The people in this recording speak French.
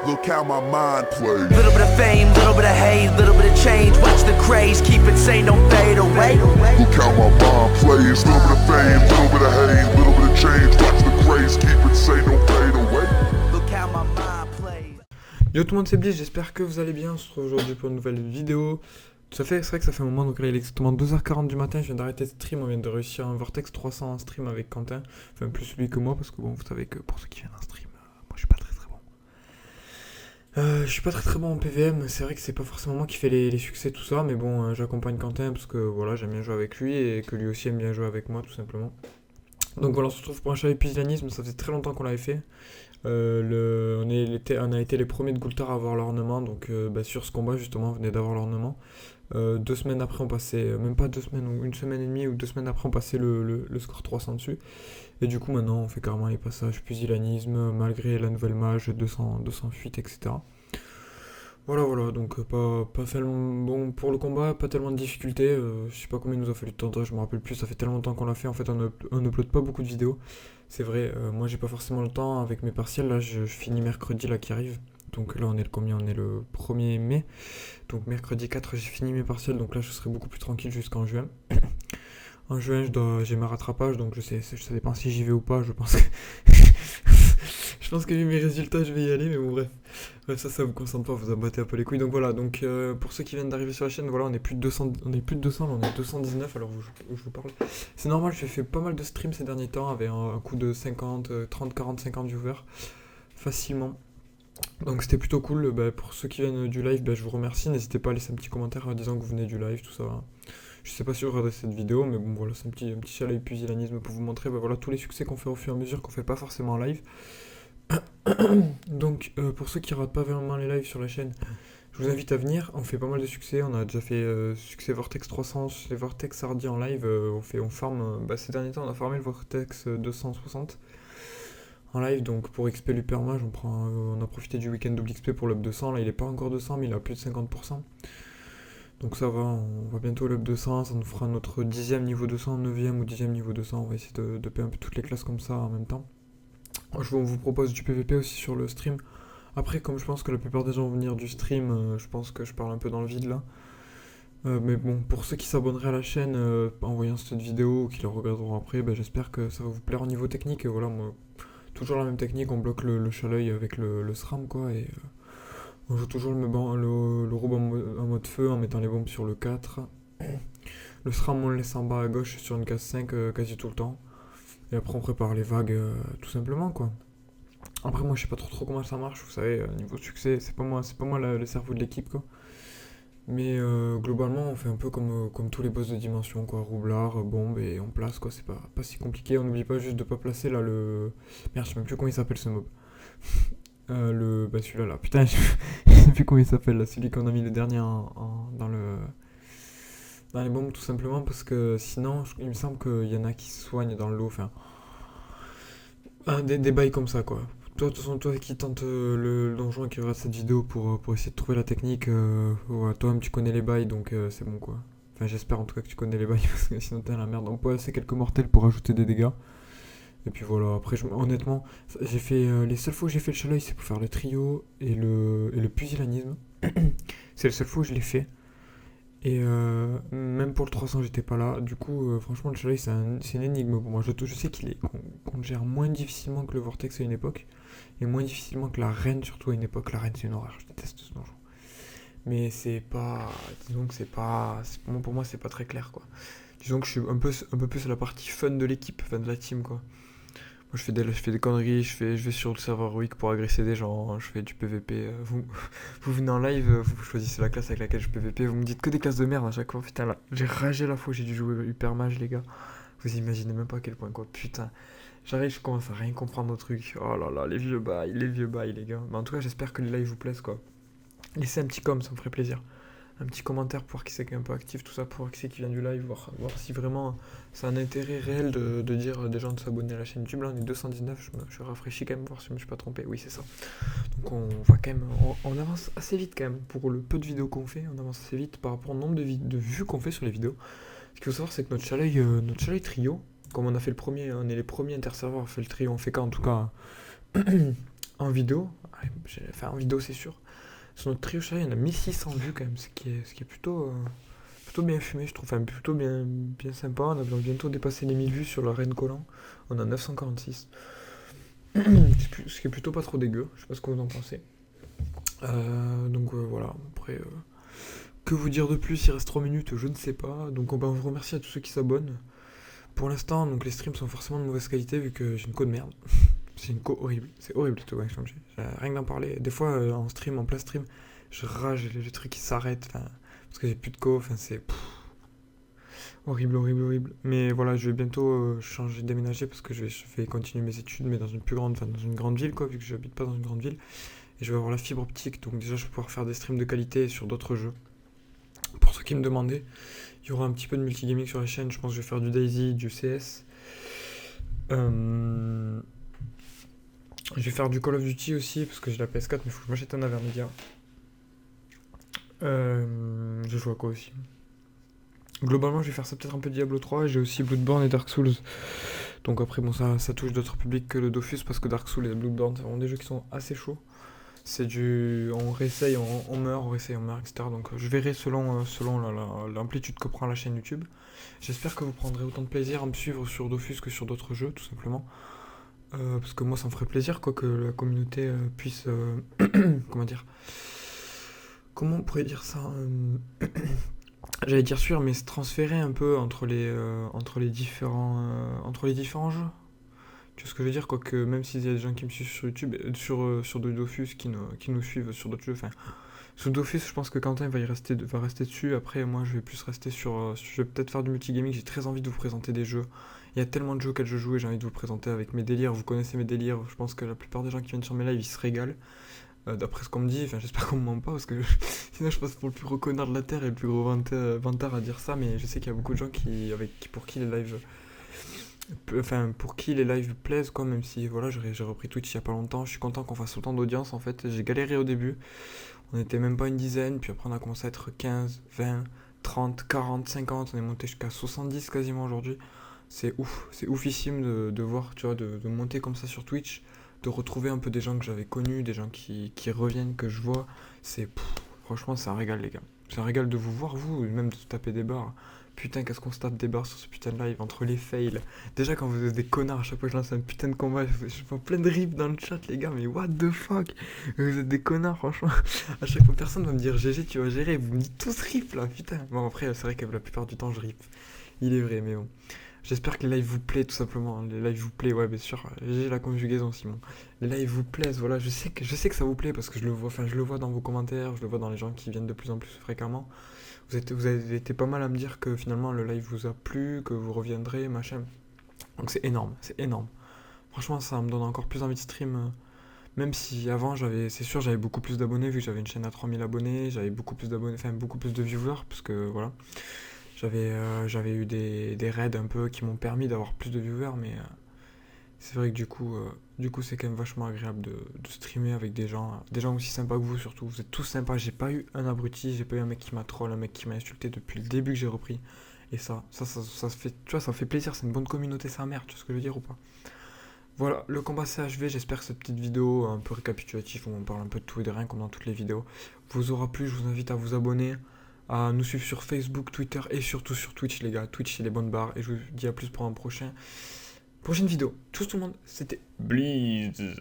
Look how my mind plays. Little bit of fame, little bit of hate, little bit of change. Watch the craze, keep it sane, don't fade away. Look how my mind plays. Little bit of fame, little bit of hate, little bit of change. Watch the craze, keep it sane, don't fade away. Look how my mind plays. Yo tout le monde, c'est Bliss, j'espère que vous allez bien. On se retrouve aujourd'hui pour une nouvelle vidéo. C'est vrai que ça fait un moment, donc là il est exactement 2h40 du matin, je viens d'arrêter de stream, on vient de réussir un Vortex 300 en stream avec Quentin. Enfin plus lui que moi, parce que bon, vous savez que pour ceux qui viennent en stream, moi je suis pas très bon. Je suis pas très bon en PVM, c'est vrai que c'est pas forcément moi qui fais les succès tout ça, mais bon, j'accompagne Quentin parce que voilà, j'aime bien jouer avec lui et que lui aussi aime bien jouer avec moi tout simplement. Donc voilà, on se retrouve pour un chalet pusillanisme, ça faisait très longtemps qu'on l'avait fait. On a été les premiers de Goultar à avoir l'ornement, donc sur ce combat justement on venait d'avoir l'ornement. 2 semaines après on passait, même pas 2 semaines ou 1 semaine et demie ou 2 semaines après on passait le score 300 dessus. Et du coup maintenant on fait carrément les passages pusillanisme malgré la nouvelle mage 200 fuites etc. Voilà, donc pas tellement bon pour le combat, pas tellement de difficultés, je sais pas combien il nous a fallu de temps, je me rappelle plus, ça fait tellement longtemps qu'on l'a fait, en fait on upload pas beaucoup de vidéos, c'est vrai, moi j'ai pas forcément le temps avec mes partiels, là je finis mercredi là qui arrive, donc là on est le combien, on est le 1er mai, donc mercredi 4 j'ai fini mes partiels, donc là je serai beaucoup plus tranquille jusqu'en juin. En juin j'ai ma rattrapage, donc ça dépend si j'y vais ou pas, je pense que... Je pense que vu mes résultats, je vais y aller, mais bon, bref. Ça vous concentre pas, vous en battez un peu les couilles. Donc voilà, pour ceux qui viennent d'arriver sur la chaîne, voilà, on est plus de 200, là, on est 219 alors je vous parle. C'est normal, j'ai fait pas mal de streams ces derniers temps, avec un coup de 50, 30, 40, 50 viewers, facilement. Donc c'était plutôt cool, pour ceux qui viennent du live, je vous remercie, n'hésitez pas à laisser un petit commentaire disant que vous venez du live, tout ça. Je sais pas si vous regardez cette vidéo, mais bon voilà, c'est un petit chalet pusillanisme pour vous montrer voilà, tous les succès qu'on fait au fur et à mesure, qu'on fait pas forcément en live. Donc pour ceux qui ratent pas vraiment les lives sur la chaîne, je vous invite à venir, on fait pas mal de succès, on a déjà fait succès Vortex 300, les Vortex Hardy en live, on farm, ces derniers temps on a farmé le Vortex 260 en live, donc pour XP l'hypermage on a profité du week-end double XP pour l'up 200, là il est pas encore 200 mais il a plus de 50%. Donc ça va, on va bientôt l'up 200, ça nous fera notre 10ème niveau 200, 9ème ou 10ème niveau 200, on va essayer de payer un peu toutes les classes comme ça en même temps. On vous propose du PVP aussi sur le stream. Après, comme je pense que la plupart des gens vont venir du stream, je pense que je parle un peu dans le vide là. Mais bon, pour ceux qui s'abonneraient à la chaîne en voyant cette vidéo ou qui la regarderont après, j'espère que ça va vous plaire au niveau technique. Et voilà, moi, toujours la même technique, on bloque le chat-l'œil avec le SRAM quoi. Et on joue toujours le robot en mode feu en mettant les bombes sur le 4. Le SRAM on le laisse en bas à gauche sur une case 5 quasi tout le temps. Et après on prépare les vagues tout simplement quoi. Après moi je sais pas trop comment ça marche, vous savez, niveau succès, c'est pas moi le cerveau de l'équipe quoi. Mais globalement on fait un peu comme tous les boss de dimension quoi, roublard, bombe et on place quoi, c'est pas si compliqué, on n'oublie pas juste de pas placer là le... Merde je sais même plus comment il s'appelle ce mob. Celui-là là, putain je sais plus comment il s'appelle là, celui qu'on a mis le dernier dans les bombes tout simplement parce que sinon il me semble qu'il y en a qui se soignent dans le lot, enfin des bails comme ça quoi. Toi de toute façon toi qui tente le donjon et qui regarde cette vidéo pour essayer de trouver la technique, toi-même tu connais les bails donc c'est bon quoi. Enfin j'espère en tout cas que tu connais les bails parce que sinon t'es dans la merde. On peut passer quelques mortels pour ajouter des dégâts. Et puis voilà, après honnêtement j'ai fait les seules fois que j'ai fait le chat-l'œil c'est pour faire le trio et le pusillanisme. C'est les seules fois où je l'ai fait. Et même pour le 300 j'étais pas là, du coup franchement le chat-l'œil c'est une énigme pour moi, je sais qu'on le gère moins difficilement que le Vortex à une époque, et moins difficilement que la reine surtout à une époque. La reine c'est une horreur, je déteste ce donjon. Mais disons que pour moi c'est pas très clair quoi. Disons que je suis un peu plus à la partie fun de l'équipe, enfin de la team quoi. Moi je fais des conneries, je vais sur le serveur week pour agresser des gens, je fais du PVP, vous venez en live, vous choisissez la classe avec laquelle je PVP, vous me dites que des classes de merde à chaque fois, putain là, j'ai ragé la fois où j'ai dû jouer hyper mage les gars, vous imaginez même pas à quel point quoi, putain, j'arrive, je commence à rien comprendre au truc, oh là là, les vieux bails les gars, mais en tout cas j'espère que les lives vous plaisent quoi, laissez un petit com, ça me ferait plaisir. Un petit commentaire pour voir qui c'est qui est un peu actif, tout ça, pour voir qui c'est qui vient du live, voir si vraiment c'est un intérêt réel de dire à des gens de s'abonner à la chaîne YouTube. Là on est 219, je rafraîchis quand même, voir si je me suis pas trompé, oui c'est ça. Donc on va quand même, on avance assez vite quand même, pour le peu de vidéos qu'on fait, on avance assez vite par rapport au nombre de vues qu'on fait sur les vidéos. Ce qu'il faut savoir c'est que notre chalet trio, comme on a fait le premier, on est les premiers interserveurs à faire le trio, on fait qu'en tout cas en vidéo, Enfin, en vidéo, c'est sûr. Sur notre trio chat, il y en a 1600 vues quand même, ce qui est plutôt bien fumé, je trouve. Enfin, plutôt bien sympa. On va bientôt dépasser les 1000 vues sur la Reine Collant. On a 946. Ce qui est plutôt pas trop dégueu. Je sais pas ce que vous en pensez. Donc voilà. Après, que vous dire de plus? Il reste 3 minutes, je ne sais pas. Donc on va vous remercier à tous ceux qui s'abonnent. Pour l'instant, donc les streams sont forcément de mauvaise qualité vu que j'ai une co de merde. C'est une co horrible. C'est horrible cette connexion que j'ai. Rien que d'en parler. Des fois, en stream, en plein stream, je rage, les trucs qui s'arrêtent. Parce que j'ai plus de co. Enfin, c'est horrible. Mais voilà, je vais bientôt changer, déménager parce que je vais continuer mes études, mais dans une grande ville, quoi, vu que j'habite pas dans une grande ville. Et je vais avoir la fibre optique, donc déjà je vais pouvoir faire des streams de qualité sur d'autres jeux. Pour ceux qui me demandaient, il y aura un petit peu de multigaming sur la chaîne. Je pense que je vais faire du DayZ, du CS. Je vais faire du Call of Duty aussi, parce que j'ai la PS4, mais il faut que je m'achète un Avermedia. Je joue à quoi aussi? Globalement, je vais faire ça peut-être un peu Diablo 3, et j'ai aussi Bloodborne et Dark Souls. Donc après, bon, ça touche d'autres publics que le Dofus, parce que Dark Souls et Bloodborne, c'est vraiment des jeux qui sont assez chauds. C'est du... on réessaye, on meurt, etc. Donc je verrai selon l'amplitude que prend la chaîne YouTube. J'espère que vous prendrez autant de plaisir à me suivre sur Dofus que sur d'autres jeux, tout simplement. Parce que moi, ça me ferait plaisir, quoi, que la communauté puisse... comment dire? Comment on pourrait dire ça? J'allais dire sûr, mais se transférer un peu entre les différents jeux. Tu vois ce que je veux dire, quoi, que même s'il y a des gens qui me suivent sur YouTube, sur du Dofus qui nous suivent sur d'autres jeux, enfin, sur Dofus, je pense que Quentin va rester dessus. Après, moi, je vais plus rester je vais peut-être faire du multigaming. J'ai très envie de vous présenter des jeux. Il y a tellement de jeux auxquels je joue et j'ai envie de vous présenter avec mes délires. Vous connaissez mes délires. Je pense que la plupart des gens qui viennent sur mes lives, ils se régalent. D'après ce qu'on me dit, enfin, j'espère qu'on me ment pas parce que sinon je passe pour le plus gros connard de la terre et le plus gros vantard à dire ça. Mais je sais qu'il y a beaucoup de gens pour qui les lives plaisent, quoi, même si voilà, j'ai repris Twitch il y a pas longtemps. Je suis content qu'on fasse autant d'audience. En fait, j'ai galéré au début, on était même pas une dizaine, puis après on a commencé à être 15, 20, 30, 40, 50, on est monté jusqu'à 70 quasiment aujourd'hui. C'est oufissime de voir, tu vois, de monter comme ça sur Twitch, de retrouver un peu des gens que j'avais connus, des gens qui reviennent, que je vois. Franchement, c'est un régal, les gars. C'est un régal de vous voir, vous, et même de taper des barres. Putain, qu'est-ce qu'on se tape des barres sur ce putain de live, entre les fails. Déjà, quand vous êtes des connards, à chaque fois que je lance un putain de combat, je vois plein de rips dans le chat, les gars, mais what the fuck. Vous êtes des connards, franchement. À chaque fois, personne va me dire GG, tu vas gérer. Vous me dites tous rip, là, putain. Bon, après, c'est vrai que la plupart du temps, je rip. Il est vrai, mais bon. J'espère que les lives vous plaisent, tout simplement. Les lives vous plaisent, ouais, bien sûr. J'ai la conjugaison, Simon. Les lives vous plaisent, voilà. Je sais que ça vous plaît parce que je le vois dans vos commentaires, je le vois dans les gens qui viennent de plus en plus fréquemment. Vous avez été pas mal à me dire que finalement le live vous a plu, que vous reviendrez, machin. Donc c'est énorme. Franchement, ça me donne encore plus envie de stream. Même si avant, j'avais beaucoup plus d'abonnés, vu que j'avais une chaîne à 3000 abonnés, j'avais beaucoup plus d'abonnés, enfin beaucoup plus de viewers, parce que voilà. J'avais eu des raids un peu qui m'ont permis d'avoir plus de viewers, mais c'est vrai que du coup c'est quand même vachement agréable de streamer avec des gens aussi sympas que vous, surtout. Vous êtes tous sympas, j'ai pas eu un abruti, j'ai pas eu un mec qui m'a troll, un mec qui m'a insulté depuis le début que j'ai repris. Et ça fait, tu vois, ça fait plaisir, c'est une bonne communauté, sa mère, tu vois ce que je veux dire ou pas? Voilà, le combat s'est achevé, j'espère que cette petite vidéo un peu récapitulative, où on parle un peu de tout et de rien comme dans toutes les vidéos, vous aura plu. Je vous invite à vous abonner, à nous suivre sur Facebook, Twitter et surtout sur Twitch, les gars. Twitch, c'est les bonnes barres. Et je vous dis à plus pour un prochaine vidéo. Tout le monde, c'était Bleeze.